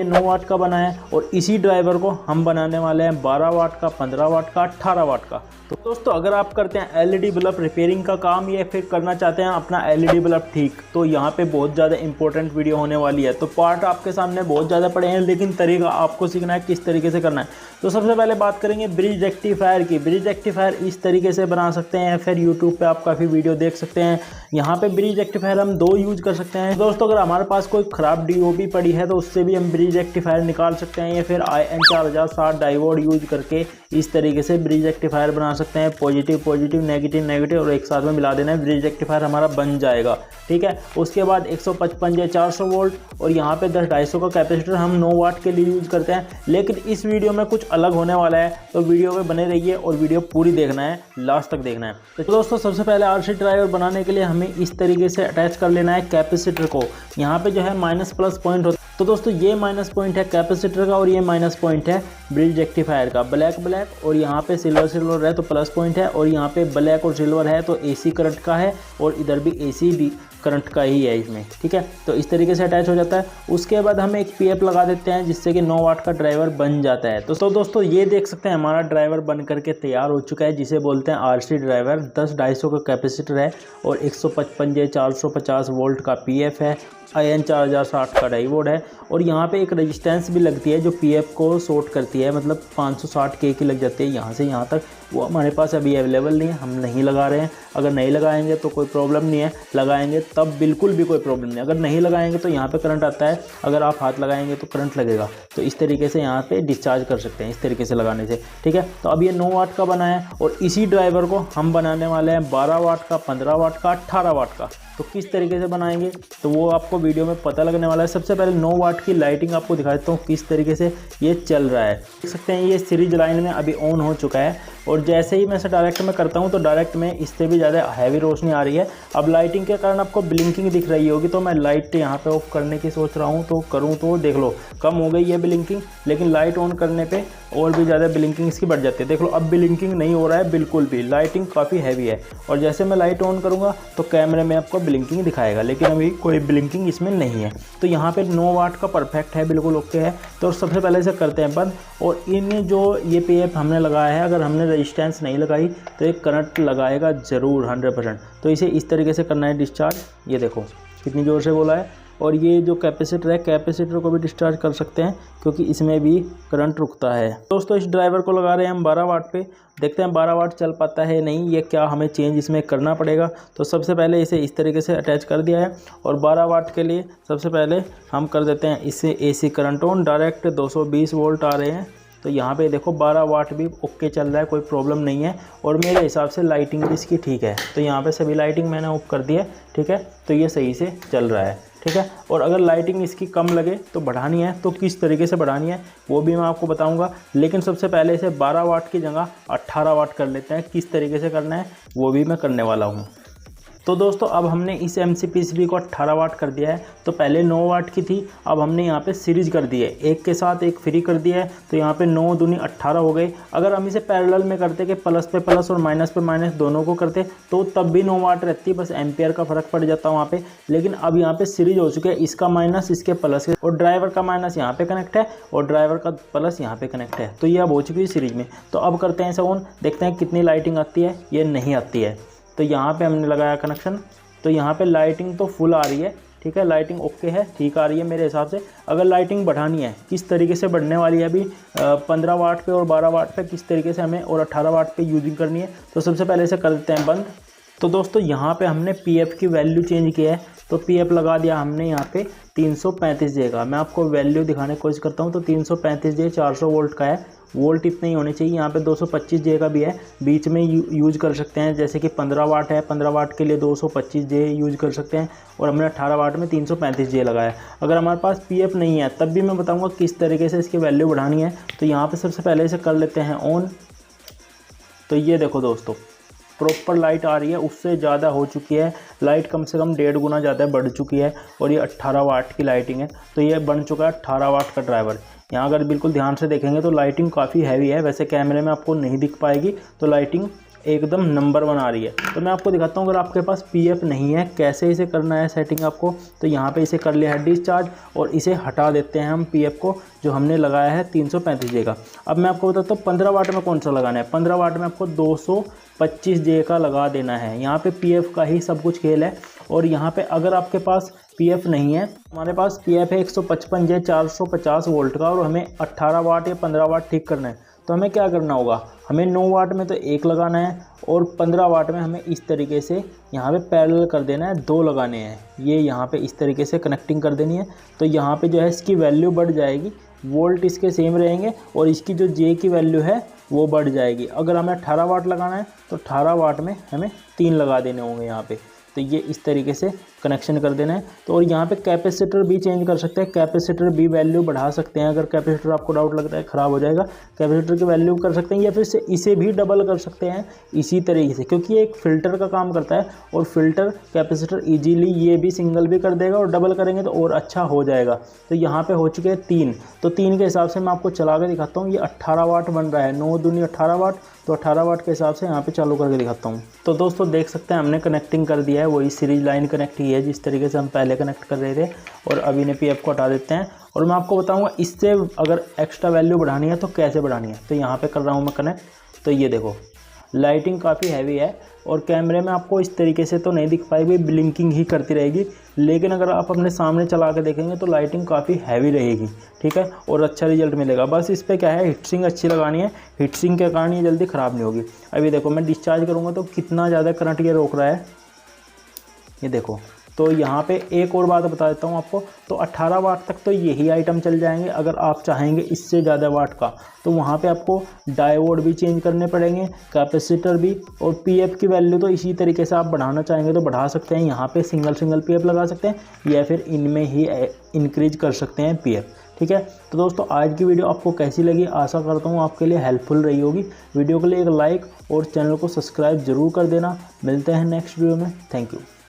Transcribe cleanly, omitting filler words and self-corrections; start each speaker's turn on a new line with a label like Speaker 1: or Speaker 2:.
Speaker 1: 9 वाट का बना है और इसी ड्राइवर को हम बनाने वाले हैं 12 वाट का, 15 वाट का, 18 वाट का। तो दोस्तों अगर आप करते हैं एलईडी बल्ब रिपेयरिंग का काम या फिर करना चाहते हैं अपना एलईडी बल्ब ठीक, तो यहाँ पे बहुत ज़्यादा इंपॉर्टेंट वीडियो होने वाली है। तो पार्ट आपके सामने बहुत ज़्यादा पड़े हैं, लेकिन तरीका आपको सीखना है किस तरीके से करना है। तो सबसे पहले बात करेंगे ब्रिज रेक्टिफायर की। ब्रिज रेक्टिफायर इस तरीके से बना सकते हैं, फिर यूट्यूब पर आप काफ़ी वीडियो देख सकते हैं। यहाँ पे ब्रिज रेक्टिफायर हम 2 यूज कर सकते हैं। दोस्तों अगर हमारे पास कोई ख़राब DOB पड़ी है तो उससे भी हम ब्रिज रेक्टिफायर निकाल सकते हैं, या फिर IN4060 डायोड यूज करके इस तरीके से ब्रिज रेक्टिफायर बना सकते हैं। पॉजिटिव पॉजिटिव, नेगेटिव नेगेटिव और एक साथ में मिला देना है, ब्रिज रेक्टिफायर हमारा बन जाएगा। ठीक है, उसके बाद 155 या 400 वोल्ट और यहाँ पे 10-250 का कैपेसिटर हम 9 वाट के लिए यूज करते हैं। लेकिन इस वीडियो में कुछ अलग होने वाला है, तो वीडियो में बने रहिए और वीडियो पूरी देखना है, लास्ट तक देखना है। तो दोस्तों सबसे पहले RC ड्राइवर बनाने के लिए हमें इस तरीके से अटैच कर लेना है कैपेसिटर को। यहाँ पे जो है माइनस प्लस पॉइंट होता है, तो दोस्तों ये माइनस पॉइंट है कैपेसिटर का और ये माइनस पॉइंट है ब्रिज रेक्टिफायर का। ब्लैक ब्लैक और यहाँ पे सिल्वर सिल्वर है तो प्लस पॉइंट है, और यहाँ पे ब्लैक और सिल्वर है तो AC करंट का है, और इधर भी AC करंट का ही है इसमें। ठीक है, तो इस तरीके से अटैच हो जाता है। उसके बाद हम एक PF लगा देते हैं, जिससे कि 9 वाट का ड्राइवर बन जाता है। तो दोस्तों ये देख सकते हैं हमारा ड्राइवर बन करके तैयार हो चुका है, जिसे बोलते हैं RC ड्राइवर। 10-250 का कैपेसिटर है और 155 या 450 वोल्ट का PF है, IN4060 का डायोड है, और यहाँ पे एक रेजिस्टेंस भी लगती है जो PF को शॉर्ट करती है, मतलब 560K की लग जाती है यहाँ से यहाँ तक। वो हमारे पास अभी अवेलेबल नहीं है, हम नहीं लगा रहे हैं। अगर नहीं लगाएंगे तो कोई प्रॉब्लम नहीं है, लगाएंगे तब बिल्कुल भी कोई प्रॉब्लम नहीं। अगर नहीं लगाएंगे तो यहाँ पे करंट आता है, अगर आप हाथ लगाएंगे तो करंट लगेगा। तो इस तरीके से यहाँ पे डिस्चार्ज कर सकते हैं, इस तरीके से लगाने से। ठीक है, तो अब ये 9 वाट का बना है और इसी ड्राइवर को हम बनाने वाले हैं 12 वाट का, 15 वाट का, 18 वाट का। तो किस तरीके से बनाएंगे तो वो आपको वीडियो में पता लगने वाला है। सबसे पहले 9 वाट की लाइटिंग आपको दिखा देता हूँ किस तरीके से ये चल रहा है। देख सकते हैं ये सीरीज लाइन में अभी ऑन हो चुका है, और जैसे ही मैं इसे डायरेक्ट में करता हूँ तो डायरेक्ट में इससे भी ज़्यादा हैवी रोशनी आ रही है। अब लाइटिंग के कारण आपको ब्लिंकिंग दिख रही होगी, तो मैं लाइट यहाँ पे ऑफ करने की सोच रहा हूँ, तो करूँ तो देख लो कम हो गई है ब्लिंकिंग, लेकिन लाइट ऑन करने पे और भी ज़्यादा ब्लिंकिंग इसकी बढ़ जाती है। देख लो अब ब्लिंकिंग नहीं हो रहा है बिल्कुल भी, लाइटिंग काफ़ी हैवी है। और जैसे मैं लाइट ऑन करूँगा तो कैमरे में आपको ब्लिंकिंग दिखाएगा, लेकिन अभी कोई ब्लिंकिंग इसमें नहीं है। तो यहाँ पे 9 वाट का परफेक्ट है, बिल्कुल ओके है। तो सबसे पहले से करते हैं बंद, और इन जो ये PF हमने लगाया है, अगर हमने रेजिस्टेंस नहीं लगाई तो एक करंट लगाएगा ज़रूर 100%। तो इसे इस तरीके से करना है डिस्चार्ज। ये देखो कितनी ज़ोर से बोला है। और ये जो कैपेसिटर है, कैपेसिटर को भी डिस्चार्ज कर सकते हैं, क्योंकि इसमें भी करंट रुकता है। दोस्तों इस ड्राइवर को लगा रहे हैं हम 12 वाट पे, देखते हैं 12 वाट चल पाता है नहीं, ये क्या हमें चेंज इसमें करना पड़ेगा। तो सबसे पहले इसे इस तरीके से अटैच कर दिया है, और 12 वाट के लिए सबसे पहले हम कर देते हैं इससे AC current on. Direct 220 volt आ रहे हैं, तो यहाँ पे देखो 12 वाट भी ओके चल रहा है, कोई प्रॉब्लम नहीं है। और मेरे हिसाब से लाइटिंग भी इसकी ठीक है, तो यहाँ पे सभी लाइटिंग मैंने ऑफ कर दी है। ठीक है, तो ये सही से चल रहा है। ठीक है, और अगर लाइटिंग इसकी कम लगे तो बढ़ानी है, तो किस तरीके से बढ़ानी है वो भी मैं आपको बताऊंगा। लेकिन सबसे पहले इसे 12 वाट की जगह 18 वाट कर लेते हैं। किस तरीके से करना है वो भी मैं करने वाला हूँ। तो दोस्तों अब हमने इस MCPCB को 18 वाट कर दिया है। तो पहले 9 वाट की थी, अब हमने यहाँ पे सीरीज कर दी है, एक के साथ एक फ्री कर दिया है। तो यहाँ पे 9 दूनी 18 हो गए। अगर हम इसे पैरेलल में करते कि प्लस पे प्लस और माइनस पे माइनस दोनों को करते तो तब भी 9 वाट रहती, बस एम्पियर का फ़र्क पड़ जाता वहाँ पे। लेकिन अब यहाँ पे सीरीज हो चुके हैं, इसका माइनस इसके प्लस, और ड्राइवर का माइनस यहाँ पे कनेक्ट है और ड्राइवर का प्लस यहाँ पे कनेक्ट है। तो ये अब हो चुकी है सीरीज में। तो अब करते हैं इसे ऑन, देखते हैं कितनी लाइटिंग आती है। ये नहीं आती है, तो यहाँ पे हमने लगाया कनेक्शन, तो यहाँ पे लाइटिंग तो फुल आ रही है। ठीक है, लाइटिंग ओके है, ठीक आ रही है मेरे हिसाब से। अगर लाइटिंग बढ़ानी है, किस तरीके से बढ़ने वाली है अभी 15 वाट पे और 12 वाट पे किस तरीके से हमें, और 18 वाट पे यूजिंग करनी है, तो सबसे पहले इसे कर देते हैं बंद। तो दोस्तों यहाँ पे हमने PF की वैल्यू चेंज किया है, तो PF लगा दिया हमने यहाँ पे 335J का। मैं आपको वैल्यू दिखाने की कोशिश करता हूँ। तो 335J 400 वोल्ट का है, वोल्ट इतने ही होने चाहिए। यहाँ पे 225J का भी है, बीच में यूज कर सकते हैं। जैसे कि 15 वाट है, 15 वाट के लिए 225J यूज कर सकते हैं, और हमने 18 वाट में 335J लगाया। अगर हमारे पास PF नहीं है तब भी मैं बताऊँगा किस तरीके से इसकी वैल्यू बढ़ानी है। तो यहाँ पर सबसे पहले इसे कर लेते हैं ऑन। तो ये देखो दोस्तों प्रॉपर लाइट आ रही है, उससे ज़्यादा हो चुकी है लाइट, कम से कम 1.5 गुना ज़्यादा बढ़ चुकी है। और ये 18 वाट की लाइटिंग है, तो ये बन चुका है 18 वाट का ड्राइवर। यहाँ अगर बिल्कुल ध्यान से देखेंगे तो लाइटिंग काफ़ी हैवी है, वैसे कैमरे में आपको नहीं दिख पाएगी। तो लाइटिंग एकदम नंबर बना रही है। तो मैं आपको दिखाता हूँ, अगर आपके पास पीएफ नहीं है कैसे इसे करना है सेटिंग आपको। तो यहाँ पे इसे कर लिया है डिस्चार्ज और इसे हटा देते हैं हम पीएफ को जो हमने लगाया है 335 जे का। अब मैं आपको बताता हूँ 15 वाट में कौन सा लगाना है। 15 वाट में आपको 225 जे का लगा देना है। यहाँ पे पीएफ का ही सब कुछ खेल है। और यहाँ पे अगर आपके पास पीएफ नहीं है, हमारे पास पीएफ है 155 जे 450 वोल्ट का और हमें 18 वाट या 15 वाट ठीक करना है। तो हमें क्या करना होगा, हमें 9 वाट में तो एक लगाना है और 15 वाट में हमें इस तरीके से यहाँ पे पैरेलल कर देना है, 2 लगाने हैं। ये यहाँ पे इस तरीके से कनेक्टिंग कर देनी है। तो यहाँ पे जो है इसकी वैल्यू बढ़ जाएगी, वोल्ट इसके सेम रहेंगे और इसकी जो जे की वैल्यू है वो बढ़ जाएगी। अगर हमें 18 वाट लगाना है तो 18 वाट में हमें 3 लगा देने होंगे यहाँ पे। तो ये इस तरीके से कनेक्शन कर देना है। तो और यहाँ पे कैपेसिटर भी चेंज कर सकते हैं, कैपेसिटर भी वैल्यू बढ़ा सकते हैं। अगर कैपेसिटर आपको डाउट लगता है ख़राब हो जाएगा, कैपेसिटर की वैल्यू कर सकते हैं या फिर से इसे भी डबल कर सकते हैं इसी तरीके से, क्योंकि ये एक फ़िल्टर का काम करता है और फिल्टर कैपेसिटर ईजीली ये भी सिंगल भी कर देगा और डबल करेंगे तो और अच्छा हो जाएगा। तो यहाँ पर हो चुके हैं 3। तो 3 के हिसाब से मैं आपको चला के दिखाता हूँ। ये 18 वाट बन रहा है, 9 दूनी 18 वाट। तो 18 वाट के हिसाब से यहाँ पे चालू करके दिखाता हूँ। तो दोस्तों देख सकते हैं हमने कनेक्टिंग कर दिया है, वही सीरीज लाइन कनेक्ट ही है जिस तरीके से हम पहले कनेक्ट कर रहे थे। और अभी ने पीएफ को हटा देते हैं और मैं आपको बताऊँगा इससे अगर एक्स्ट्रा वैल्यू बढ़ानी है तो कैसे बढ़ानी है। तो यहाँ पर कर रहा हूँ मैं कनेक्ट। तो ये देखो लाइटिंग काफ़ी हैवी है और कैमरे में आपको इस तरीके से तो नहीं दिख पाएगी, ब्लिंकिंग ही करती रहेगी। लेकिन अगर आप अपने सामने चला के देखेंगे तो लाइटिंग काफ़ी हैवी रहेगी, ठीक है, और अच्छा रिजल्ट मिलेगा। बस इस पर क्या है, हीटसिंक अच्छी लगानी है, हीटसिंक के कारण ये जल्दी ख़राब नहीं होगी। अभी देखो मैं डिस्चार्ज करूँगा तो कितना ज़्यादा करंट ये रोक रहा है, ये देखो। तो यहाँ पे एक और बात बता देता हूँ आपको, तो 18 वाट तक तो यही आइटम चल जाएंगे। अगर आप चाहेंगे इससे ज़्यादा वाट का तो वहाँ पे आपको डायोड भी चेंज करने पड़ेंगे, कैपेसिटर भी, और पीएफ की वैल्यू तो इसी तरीके से आप बढ़ाना चाहेंगे तो बढ़ा सकते हैं। यहाँ पे सिंगल पीएफ लगा सकते हैं या फिर इनमें ही इंक्रीज कर सकते हैं पीएफ, ठीक है। तो दोस्तों आज की वीडियो आपको कैसी लगी, आशा करता हूँ आपके लिए हेल्पफुल रही होगी। वीडियो के लिए एक लाइक और चैनल को सब्सक्राइब जरूर कर देना। मिलते हैं नेक्स्ट वीडियो में। Thank you.